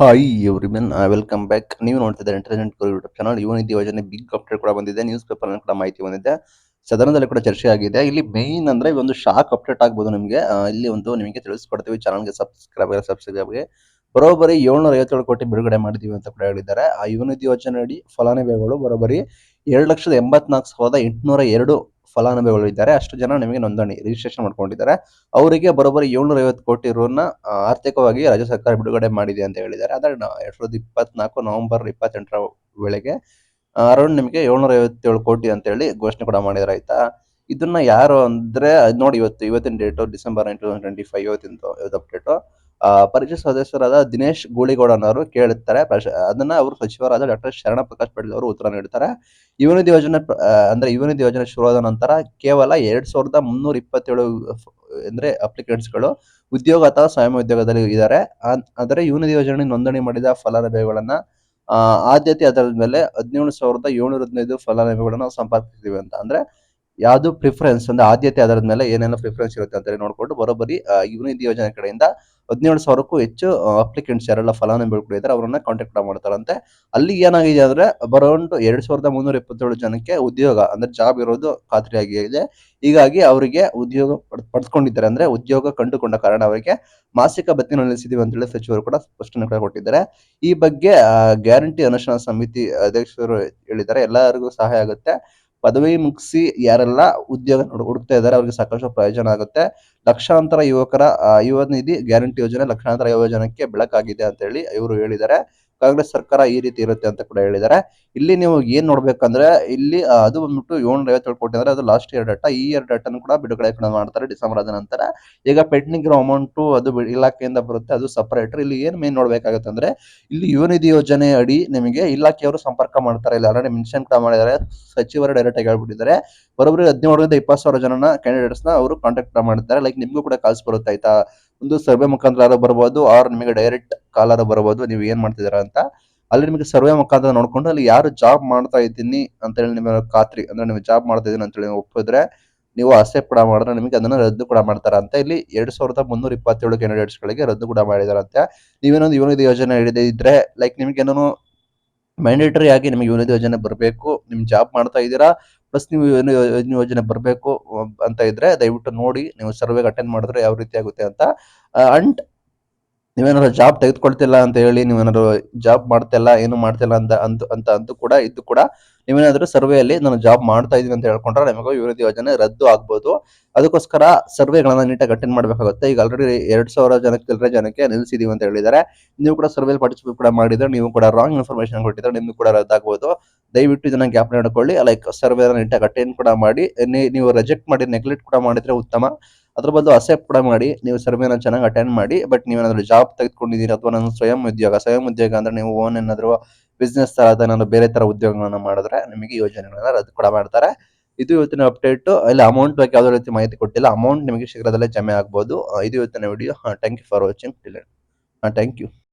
Hi everyone welcome back. ನೀವು ನೋಡ್ತಿದ್ದಾರೆ intelligent ಗುರು YouTube channel. Yuvanidhi ಯೋಜನೆ ಬಿಗ್ ಅಪ್ಡೇಟ್ ಕೂಡ ಬಂದಿದೆ. ನ್ಯೂಸ್ ಪೇಪರ್ ಕೂಡ ಮಾಹಿತಿ ಬಂದಿದೆ. ಸದನದಲ್ಲಿ ಕೂಡ ಚರ್ಚೆ ಆಗಿದೆ. ಇಲ್ಲಿ ಮೇನ್ ಅಂದ್ರೆ ಒಂದು ಶಾಕ್ ಅಪ್ಡೇಟ್ ಆಗ್ಬೋದು ನಿಮಗೆ. ಇಲ್ಲಿ ಒಂದು ನಿಮಗೆ ತಿಳಿಸ್ಕೊಡ್ತೀವಿ. ಚಾನಲ್ಗೆ ಸಬ್ಸ್ಕ್ರೈಬ್ಗೆ ಬರೋಬ್ಬರಿ 757 ಕೋಟಿ ಬಿಡುಗಡೆ ಮಾಡಿದೀವಿ ಅಂತ ಕೂಡ ಹೇಳಿದ್ದಾರೆ. ಆ ಯುವನಿಧಿ ಯೋಜನೆ ಅಡಿ ಫಲಾನುಭವಿಗಳು ಬರೋಬ್ಬರಿ 2,84,802 ಫಲಾನುಭವಿಗಳು ಇದ್ದಾರೆ. ಅಷ್ಟು ಜನ ನಿಮಗೆ ನೋಂದಣಿ ರಿಜಿಸ್ಟ್ರೇಷನ್ ಮಾಡ್ಕೊಂಡಿದ್ದಾರೆ. ಅವರಿಗೆ ಬರೋಬ್ಬರಿ 750 ಕೋಟಿ ರುನ ಆರ್ಥಿಕವಾಗಿ ರಾಜ್ಯ ಸರ್ಕಾರ ಬಿಡುಗಡೆ ಮಾಡಿದೆ ಅಂತ ಹೇಳಿದ್ದಾರೆ. ಅದರ 2024 ನವೆಂಬರ್ 28ರ ವೇಳೆಗೆ ಅರೌಂಡ್ ನಿಮಗೆ 757 ಕೋಟಿ ಅಂತ ಹೇಳಿ ಘೋಷಣೆ ಕೂಡ ಮಾಡಿದ್ದಾರೆ. ಆಯ್ತಾ, ಇದನ್ನ ಯಾರು ಅಂದ್ರೆ ನೋಡಿ, ಇವತ್ತಿನ ಡೇಟು ಡಿಸೆಂಬರ್ 9, 2025 ಇವತ್ತು ಅಪ್ಡೇಟು. ಪರಿಷತ್ ಸದಸ್ಯರಾದ ದಿನೇಶ್ ಗೂಳಿಗೌಡನವರು ಕೇಳುತ್ತಾರೆ. ಅದನ್ನ ಅವರು ಸಚಿವರಾದ ಡಾಕ್ಟರ್ ಶರಣ ಪ್ರಕಾಶ್ ಪಾಟೀಲ್ ಅವರು ಉತ್ತರ ನೀಡುತ್ತಾರೆ. ಯುವನಿಧಿ ಯೋಜನೆ ಅಂದ್ರೆ ಯುವನಿಧಿ ಯೋಜನೆ ಶುರುವಾದ ನಂತರ ಕೇವಲ 2,327 ಅಂದ್ರೆ ಅಪ್ಲಿಕೆಂಟ್ಸ್ಗಳು ಉದ್ಯೋಗ ಅಥವಾ ಸ್ವಯಂ ಉದ್ಯೋಗದಲ್ಲಿ ಇದ್ದಾರೆ. ಆದರೆ ಯುವನಿಧಿ ಯೋಜನೆ ನೋಂದಣಿ ಮಾಡಿದ ಫಲಾನುಭವಿಗಳನ್ನ ಆದ್ಯತೆ ಆಧಾರದ ಮೇಲೆ 17,715 ಫಲಾನುಭವಿಗಳನ್ನ ಸಂಪರ್ಕಿಸಿದೀವಿ ಅಂತ. ಅಂದ್ರೆ ಯಾವುದು ಪ್ರಿಫರೆನ್ಸ್ ಅಂದ್ರೆ ಆದ್ಯತೆ ಆಧಾರದ ಮೇಲೆ ಏನೇನೋ ಪ್ರಿಫರೆನ್ಸ್ ಇರುತ್ತೆ ಅಂತ ನೋಡ್ಕೊಂಡು ಬರೋಬ್ಬರಿ ಯುವನಿಧಿ ಯೋಜನೆ ಕಡೆಯಿಂದ 17,000ಕ್ಕೂ ಹೆಚ್ಚು ಅಪ್ಲಿಕೆಂಟ್ಸ್ ಯಾರೆಲ್ಲ ಫಲಾನುಭವಿಗಳು ಇದ್ದಾರೆ ಅವರನ್ನ ಕಾಂಟ್ಯಾಕ್ಟ್ ಮಾಡ್ತಾರಂತೆ. ಅಲ್ಲಿ ಏನಾಗಿದೆ ಅಂದ್ರೆ ಅರೌಂಡ್ 2,327 ಜನಕ್ಕೆ ಉದ್ಯೋಗ ಅಂದ್ರೆ ಜಾಬ್ ಇರೋದು ಖಾತ್ರಿಯಾಗಿದೆ. ಹೀಗಾಗಿ ಅವರಿಗೆ ಉದ್ಯೋಗ ಪಡೆದುಕೊಂಡಿದ್ದಾರೆ. ಅಂದ್ರೆ ಉದ್ಯೋಗ ಕಂಡುಕೊಂಡ ಕಾರಣ ಅವರಿಗೆ ಮಾಸಿಕ ಭತ್ಯೆ ನಿಲ್ಲಿಸಿದೀವಿ ಅಂತ ಹೇಳಿ ಸಚಿವರು ಕೂಡ ಸ್ಪಷ್ಟನೆ ಕೂಡ ಕೊಟ್ಟಿದ್ದಾರೆ. ಈ ಬಗ್ಗೆ ಗ್ಯಾರಂಟಿ ಅನುಷ್ಠಾನ ಸಮಿತಿ ಅಧ್ಯಕ್ಷರು ಹೇಳಿದ್ದಾರೆ. ಎಲ್ಲರಿಗೂ ಸಹಾಯ ಆಗುತ್ತೆ. ಪದವಿ ಮುಗಿಸಿ ಯಾರೆಲ್ಲ ಉದ್ಯೋಗ ಹುಡುಕ್ತಾ ಇದ್ದಾರೆ ಅವ್ರಿಗೆ ಸಾಕಷ್ಟು ಪ್ರಯೋಜನ ಆಗುತ್ತೆ. ಲಕ್ಷಾಂತರ ಯುವಕರ ಯುವ ನಿಧಿ ಗ್ಯಾರಂಟಿ ಯೋಜನೆ ಲಕ್ಷಾಂತರ ಯುವ ಜನಕ್ಕೆ ಬೆಳಕಾಗಿದೆ ಅಂತ ಹೇಳಿ ಇವರು ಹೇಳಿದ್ದಾರೆ. ಕಾಂಗ್ರೆಸ್ ಸರ್ಕಾರ ಈ ರೀತಿ ಇರುತ್ತೆ ಅಂತ ಕೂಡ ಹೇಳಿದ್ದಾರೆ. ಇಲ್ಲಿ ನೀವು ಏನ್ ನೋಡ್ಬೇಕಂದ್ರೆ ಇಲ್ಲಿ ಅದು ಬಂದ್ಬಿಟ್ಟು 757 ಕೋಟಿ ಅಂದ್ರೆ ಅದು ಲಾಸ್ಟ್ ಇಯರ್ ಡಾಟಾ. ಈ ಇಯರ್ ಡಾಟಾನು ಕೂಡ ಬಿಡುಗಡೆ ಕೂಡ ಮಾಡ್ತಾರೆ ಡಿಸೆಂಬರ್ ಆದ ನಂತರ. ಈಗ ಪೆಂಡಿಂಗ್ ಇರೋ ಅಮೌಂಟ್ ಅದು ಇಲಾಖೆಯಿಂದ ಬರುತ್ತೆ, ಅದು ಸಪರೇಟ್. ಇಲ್ಲಿ ಏನ್ ಮೇನ್ ನೋಡ್ಬೇಕಾಗುತ್ತೆ ಅಂದ್ರೆ ಇಲ್ಲಿ ಯುವ ನಿಧಿ ಯೋಜನೆ ಅಡಿ ನಿಮಗೆ ಇಲಾಖೆಯವರು ಸಂಪರ್ಕ ಮಾಡ್ತಾರೆ. ಇಲ್ಲಿ ಆಲ್ರೆಡಿ ಮೆನ್ಷನ್ ಕೂಡ ಮಾಡಿದ್ದಾರೆ, ಸಚಿವರು ಡೈರೆಕ್ಟ್ ಆಗಿ ಹೇಳ್ಬಿಟ್ಟಿದ್ದಾರೆ. ಬರೋಬ್ಬರಿ 17,000 ರಿಂದ 20,000 ಜನನ ಕ್ಯಾಂಡಿಡೇಟ್ಸ್ ನ ಅವರು ಕಾಂಟ್ಯಾಕ್ಟ್ ಮಾಡಿದ್ದಾರೆ. ಲೈಕ್ ನಿಮ್ಗೂ ಕೂಡ ಕಾಲ್ಸ್ ಬರುತ್ತೆ. ಆಯ್ತಾ, ಒಂದು ಸರ್ವೆ ಮುಖಾಂತರ ಬರಬಹುದು ಆರ್ ನಿಮಗೆ ಡೈರೆಕ್ಟ್ ಕಾಲರ್ ಬರಬಹುದು, ನೀವು ಏನ್ ಮಾಡ್ತಿದ್ದೀರಾ ಅಂತ. ಅಲ್ಲಿ ನಿಮಗೆ ಸರ್ವೆ ಮುಖಾಂತರ ನೋಡ್ಕೊಂಡು ಅಲ್ಲಿ ಯಾರು ಜಾಬ್ ಮಾಡ್ತಾ ಇದ್ದೀನಿ ಅಂತ ಹೇಳಿ ನಿಮಗೆ ಖಾತ್ರಿ ಅಂದ್ರೆ ನೀವು ಜಾಬ್ ಮಾಡ್ತಾ ಇದ್ದೀನಿ ಅಂತ ಹೇಳಿ ಒಪ್ಪಿದ್ರೆ ನೀವು ಅಕ್ಸೆಪ್ಟ್ ಕೂಡ ಮಾಡಿದ್ರೆ ನಿಮಗೆ ಅದನ್ನ ರದ್ದು ಕೂಡ ಮಾಡ್ತಾರಂತೆ. ಇಲ್ಲಿ 2,327 ಕ್ಯಾಂಡಿಡೇಟ್ಸ್ ಗಳಿಗೆ ರದ್ದು ಕೂಡ ಮಾಡಿದಾರಂತೆ. ನೀವೇನೊಂದು ಯುವನಿಧಿ ಯೋಜನೆ ಹಿಡಿದೇ ಇದ್ರೆ ಲೈಕ್ ನಿಮ್ಗೆ ಏನೋ ಮ್ಯಾಂಡೇಟರಿ ಆಗಿ ನಿಮಗೆ ಯುವನಿಧಿ ಯೋಜನೆ ಬರಬೇಕು, ನಿಮ್ ಜಾಬ್ ಮಾಡ್ತಾ ಇದ್ದೀರಾ ಪ್ಲಸ್ ನೀವು ಯೋಜನೆ ಬರಬೇಕು ಅಂತ ಇದ್ರೆ ದಯವಿಟ್ಟು ನೋಡಿ, ನೀವು ಸರ್ವೆಗೆ ಅಟೆಂಡ್ ಮಾಡಿದ್ರೆ ಯಾವ ರೀತಿ ಆಗುತ್ತೆ ಅಂತ. ಅಂಡ್ ನೀವೇನಾದ್ರು ಜಾಬ್ ತೆಗೆದುಕೊಳ್ತಿಲ್ಲ ಅಂತ ಹೇಳಿ ನೀವೇನಾದ್ರು ಜಾಬ್ ಮಾಡ್ತಿಲ್ಲ ಏನು ಮಾಡ್ತಿಲ್ಲ ಅಂತ ಕೂಡ ಇದು ಕೂಡ ನೀವೇನಾದ್ರೂ ಸರ್ವೆಯಲ್ಲಿ ನಾನು ಜಾಬ್ ಮಾಡ್ತಾ ಇದೀನಿ ಅಂತ ಹೇಳ್ಕೊಂಡ್ರೆ ನಿಮಗೆ ಯುವನಿಧಿ ಯೋಜನೆ ರದ್ದು ಆಗ್ಬೋದು. ಅದಕ್ಕೋಸ್ಕರ ಸರ್ವೆಗಳನ್ನ ನೀಟಾಗಿ ಅಟೆಂಡ್ ಮಾಡಬೇಕಾಗುತ್ತೆ. ಈಗ ಆಲ್ರೆಡಿ 2,000 ಜನಕ್ಕೆ ನಿಲ್ಲಿಸಿದೀವಿ ಅಂತ ಹೇಳಿದ್ದಾರೆ. ನೀವು ಕೂಡ ಸರ್ವೆಯಲ್ಲಿ ಪಾರ್ಟಿಸಿಪೇಟ್ ಕೂಡ ಮಾಡಿದ್ರೆ ನೀವು ಕೂಡ ರಾಂಗ್ ಇನ್ಫಾರ್ಮೇಶನ್ ಕೊಟ್ಟಿದ್ರೆ ನಿಮ್ಗೂ ಕೂಡ ರದ್ದಾಗಬಹುದು. ದಯವಿಟ್ಟು ಇದನ್ನ ಗ್ಯಾಪ್ ಮಾಡ್ಕೊಳ್ಳಿ. ಲೈಕ್ ಸರ್ವೆ ನೀಟಾಗಿ ಅಟೆಂಡ್ ಕೂಡ ಮಾಡಿ. ನೀವು ರಿಜೆಕ್ಟ್ ಮಾಡಿ ನೆಗ್ಲೆಕ್ಟ್ ಕೂಡ ಮಾಡಿದ್ರೆ ಉತ್ತಮ. ಅದ್ರ ಬದಲು ಅಕ್ಸೆಪ್ಟ್ ಕೂಡ ಮಾಡಿ. ನೀವು ಸರ್ವೆನ ಚೆನ್ನಾಗಿ ಅಟೆಂಡ್ ಮಾಡಿ. ಬಟ್ ನೀವೇನಾದ್ರೂ ಜಾಬ್ ತೆಗೆದುಕೊಂಡಿದ್ದೀರಿ ಅಥವಾ ನಾನು ಸ್ವಯಂ ಉದ್ಯೋಗ ಅಂದ್ರೆ ನೀವು ಓನ್ ಏನಾದ್ರು ಬಿಸ್ನೆಸ್ ತರ ಏನಾದ್ರು ಬೇರೆ ತರ ಉದ್ಯೋಗಗಳನ್ನ ಮಾಡಿದ್ರೆ ನಿಮಗೆ ಯೋಜನೆಗಳನ್ನ ರದ್ದು ಕೂಡ ಮಾಡ್ತಾರೆ. ಇದು ಇವತ್ತಿನ ಅಪ್ಡೇಟ್. ಇಲ್ಲಿ ಅಮೌಂಟ್ ಬಗ್ಗೆ ಯಾವುದೇ ರೀತಿ ಮಾಹಿತಿ ಕೊಟ್ಟಿಲ್ಲ. ಅಮೌಂಟ್ ನಿಮಗೆ ಶೀಘ್ರದಲ್ಲೇ ಜಮೆ ಆಗ್ಬೋದು. ಇದು ಇವತ್ತಿನ video. Thank you for watching. Thank you.